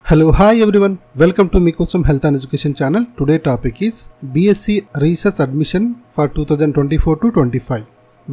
Hello, hi everyone. Welcome to Mikosum Health and Education channel. Today topic is BSc Research Admission for 2024 to 25.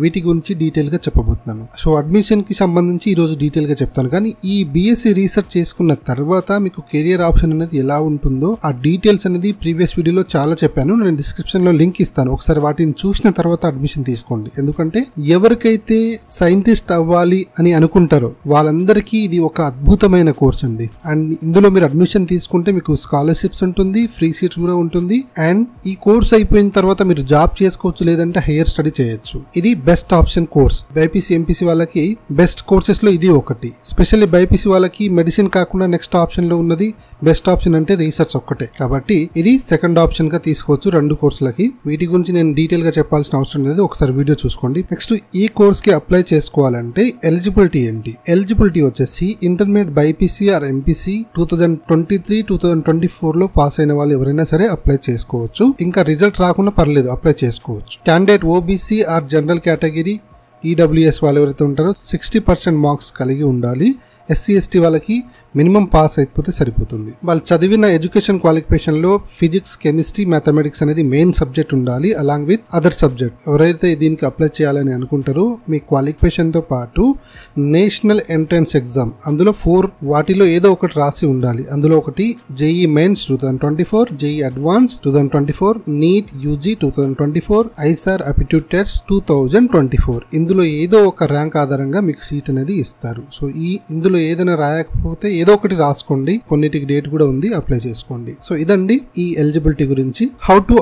వీటి గురించి డీటెయిల్గా చెప్పబోతున్నాను. So అడ్మిషన్కి సంబంధించి ఈరోజు డీటెయిల్గా చెప్తాను. కానీ ఈ బీఎస్సీ రీసెర్చ్ చేసుకున్న తర్వాత మీకు కెరియర్ ఆప్షన్ అనేది ఎలా ఉంటుందో ఆ డీటెయిల్స్ అనేది ప్రీవియస్ వీడియోలో చాలా చెప్పాను. నేను డిస్క్రిప్షన్లో లింక్ ఇస్తాను. ఒకసారి వాటిని చూసిన తర్వాత అడ్మిషన్ తీసుకోండి. ఎందుకంటే ఎవరికైతే సైంటిస్ట్ అవ్వాలి అని అనుకుంటారో వాళ్ళందరికీ ఇది ఒక అద్భుతమైన కోర్స్ అండి. అండ్ ఇందులో మీరు అడ్మిషన్ తీసుకుంటే మీకు స్కాలర్షిప్స్ ఉంటుంది, ఫ్రీ సీట్స్ కూడా ఉంటుంది. అండ్ ఈ కోర్స్ అయిపోయిన తర్వాత మీరు జాబ్ చేసుకోవచ్చు, లేదంటే హైయర్ స్టడీ చేయొచ్చు. ఇది best option course. BiPC MPC వాళ్ళకి బెస్ట్ కోర్సెస్ లో ఇది ఒకటి. స్పెషల్లీ బైపీసీ వాళ్ళకి మెడిసిన్ కాకుండా నెక్స్ట్ ఆప్షన్ లో ఉన్నది బెస్ట్ ఆప్షన్ అంటే రీసెర్చ్ ఒక్కటే. కాబట్టి ఇది సెకండ్ ఆప్షన్ గా తీసుకోవచ్చు రెండు కోర్సులకి. వీటి గురించి నేను డీటెయిల్ గా చెప్పాల్సిన అవసరం లేదు, ఒకసారి వీడియో చూసుకోండి. నెక్స్ట్ ఈ కోర్స్ కి అప్లై చేసుకోవాలంటే ఎలిజిబిలిటీ ఏంటి? ఎలిజిబిలిటీ వచ్చేసి ఇంటర్మీడియట్ బైపీసీ ఆర్ ఎంపీసీ 2023-2024 లో పాస్ అయిన వాళ్ళు ఎవరైనా సరే అప్లై చేసుకోవచ్చు. ఇంకా రిజల్ట్ రాకుండా పర్లేదు, అప్లై చేసుకోవచ్చు. Candidate OBC or general category EWS వాళ్ళు ఎవరైతే ఉంటారో 60% మార్క్స్ కలిగి ఉండాలి. ఎస్సీ ఎస్టీ వాళ్ళకి మినిమం పాస్ అయిపోతే సరిపోతుంది. వాళ్ళు చదివిన ఎడ్యుకేషన్ క్వాలిఫికేషన్ లో ఫిజిక్స్, కెమిస్ట్రీ, మ్యాథమెటిక్స్ అనేది మెయిన్ సబ్జెక్ట్ ఉండాలి, అలాంగ్ విత్ అదర్ సబ్జెక్ట్. ఎవరైతే దీనికి అప్లై చేయాలని అనుకుంటారో మీ క్వాలిఫికేషన్ తో పాటు నేషనల్ ఎంట్రన్స్ ఎగ్జామ్ అందులో 4 వాటిలో ఏదో ఒకటి రాసి ఉండాలి. అందులో ఒకటి JEE mains 2024, JEE advance 2024, NEET UG 2024, eyes are aptitude test 2024. ఇందులో ఏదో ఒక ర్యాంక్ ఆధారంగా మీకు సీట్ అనేది ఇస్తారు. సో ఇందులో ఏదైనా రాయకపోతే ఏదో ఒకటి రాసుకోండి, కొన్నిటికి డేట్ కూడా ఉంది, అప్లై చేసుకోండి. సో ఇదండి ఈ ఎలిజిబిలిటీ గురించి. హౌ టు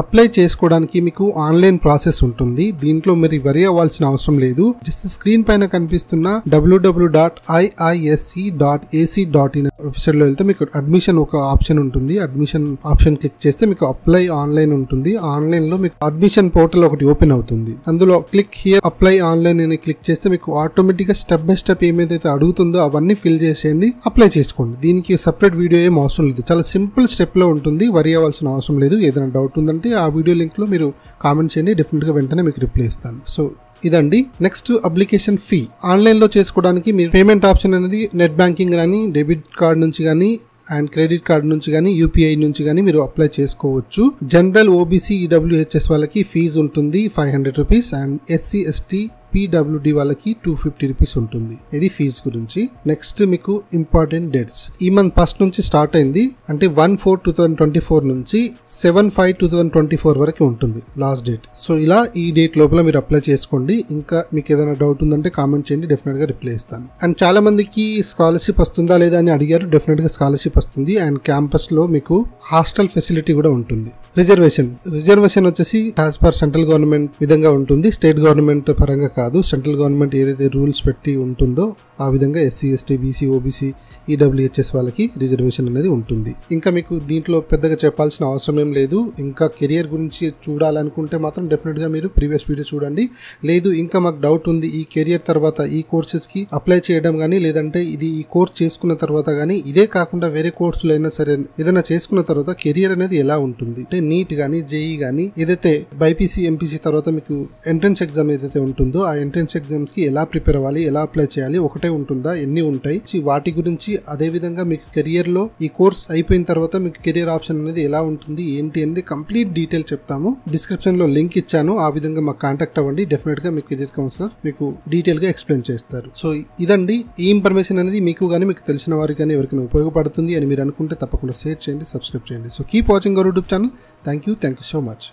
అప్లై చేసుకోవడానికి మీకు ఆన్లైన్ ప్రాసెస్ ఉంటుంది. దీంట్లో మీరు వరి అవ్వాల్సిన అవసరం లేదు. జస్ట్ స్క్రీన్ పైన కనిపిస్తున్న www.iisc.ac.in వెబ్సైట్ లో వెళ్తే మీకు అడ్మిషన్ ఒక ఆప్షన్ ఉంటుంది. అడ్మిషన్ ఆప్షన్ క్లిక్ చేస్తే మీకు అప్లై ఆన్లైన్ ఉంటుంది. ఆన్లైన్ లో మీకు అడ్మిషన్ పోర్టల్ ఒకటి ఓపెన్ అవుతుంది. అందులో క్లిక్ హియర్ అప్లై ఆన్లైన్ అని క్లిక్ చేస్తే మీకు ఆటోమేటిక్ గా స్టెప్ బై స్టెప్ ఏమైతే అడుగుతుందో అవన్నీ ఫిల్ చేసేయండి, అప్లై చేసుకోండి. దీనికి సెపరేట్ వీడియో ఏం అవసరం లేదు, చాలా సింపుల్ స్టెప్ లో ఉంటుంది. వరి అవ్వాల్సిన అవసరం లేదు. ఏదైనా డౌట్ ఉందంటే ఆ వీడియో లింక్ లో మీరు కామెంట్ చేయండి, డెఫినెట్ గా వెంటనే మీకు రిప్లై ఇస్తాను. సో ఇదండి. Next application fee. ఆన్లైన్ లో చేసుకోవడానికి మీరు పేమెంట్ ఆప్షన్ అనేది నెట్ బ్యాంకింగ్ కానీ, డెబిట్ కార్డ్ నుంచి కానీ అండ్ క్రెడిట్ కార్డ్ నుంచి కానీ, యూపీఐ నుంచి కానీ మీరు అప్లై చేసుకోవచ్చు. జనరల్ ఓబీసీ ఈడబ్ల్యూహెచ్ఎస్ వాళ్ళకి ఫీజు ఉంటుంది 500 rupees and SC ST PWD వాళ్ళకి 250 రూపీస్ ఉంటుంది. ఇది ఫీజు గురించి. నెక్స్ట్ మీకు ఇంపార్టెంట్ డేట్స్. ఈ మంత్ ఫస్ట్ నుంచి స్టార్ట్ అయింది, అంటే 1/4/2024 నుంచి 7/5/2024 వరకు ఉంటుంది లాస్ట్ డేట్. సో ఇలా ఈ డేట్ లోపల మీరు అప్లై చేసుకోండి. ఇంకా మీకు ఏదైనా డౌట్ ఉందంటే కామెంట్ చేయండి, డెఫినెట్ గా రిప్లై ఇస్తాను. అండ్ చాలా మందికి స్కాలర్షిప్ వస్తుందా లేదా అని అడిగారు. డెఫినెట్ గా స్కాలర్షిప్ వస్తుంది. అండ్ క్యాంపస్ లో మీకు హాస్టల్ ఫెసిలిటీ కూడా ఉంటుంది. రిజర్వేషన్ వచ్చేసి యాజ్ పర్ సెంట్రల్ గవర్నమెంట్ విధంగా ఉంటుంది, స్టేట్ గవర్నమెంట్ పరంగా కాదు. సెంట్రల్ గవర్నమెంట్ ఏదైతే రూల్స్ పెట్టి ఉంటుందో ఆ విధంగా ఎస్సీ ఎస్టీ బీసీ ఓబీసీ ఈడబ్ల్యూహెచ్ఎస్ వాళ్ళకి రిజర్వేషన్ అనేది ఉంటుంది. ఇంకా మీకు దీంట్లో పెద్దగా చెప్పాల్సిన అవసరం ఏం లేదు. ఇంకా కెరియర్ గురించి చూడాలనుకుంటే మాత్రం డెఫినెట్ గా మీరు ప్రీవియస్ వీడియో చూడండి. లేదు ఇంకా మాకు డౌట్ ఉంది ఈ కెరియర్ తర్వాత ఈ కోర్సెస్ కి అప్లై చేయడం కానీ, లేదంటే ఇది ఈ కోర్స్ చేసుకున్న తర్వాత కానీ, ఇదే కాకుండా వేరే కోర్సులు అయినా సరే ఏదైనా చేసుకున్న తర్వాత కెరియర్ అనేది ఎలా ఉంటుంది అంటే నీట్ కానీ, జేఈ కానీ, ఏదైతే బైపీసీ ఎంపీసీ తర్వాత మీకు ఎంట్రన్స్ ఎగ్జామ్ ఏదైతే ఉంటుందో ఆ ఎంట్రన్స్ ఎగ్జామ్స్ కి ఎలా ప్రిపేర్ అవ్వాలి, ఎలా అప్లై చేయాలి, ఒకటే ఉంటుందా, ఎన్ని ఉంటాయి, వాటి గురించి, అదే విధంగా మీకు కెరియర్ లో ఈ కోర్స్ అయిపోయిన తర్వాత మీకు కెరియర్ ఆప్షన్ అనేది ఎలా ఉంటుంది ఏంటి అనేది కంప్లీట్ డీటెయిల్ చెప్తాము. డిస్క్రిప్షన్ లో లింక్ ఇచ్చాను, ఆ విధంగా మాకు కాంటాక్ట్ అవ్వండి. డెఫినెట్ గా మీ కెరియర్ కౌన్సిలర్ మీకు డీటెయిల్ గా ఎక్స్ప్లెయిన్ చేస్తారు. సో ఇదండి ఈ ఇన్ఫర్మేషన్ అనేది మీకు కానీ మీకు తెలిసిన వారికి కానీ ఎవరికైనా ఉపయోగపడుతుంది అని మీరు అనుకుంటే తప్పకుండా షేర్ చేయండి, సబ్స్క్రైబ్ చేయండి. So keep watching our YouTube channel. Thank you so much.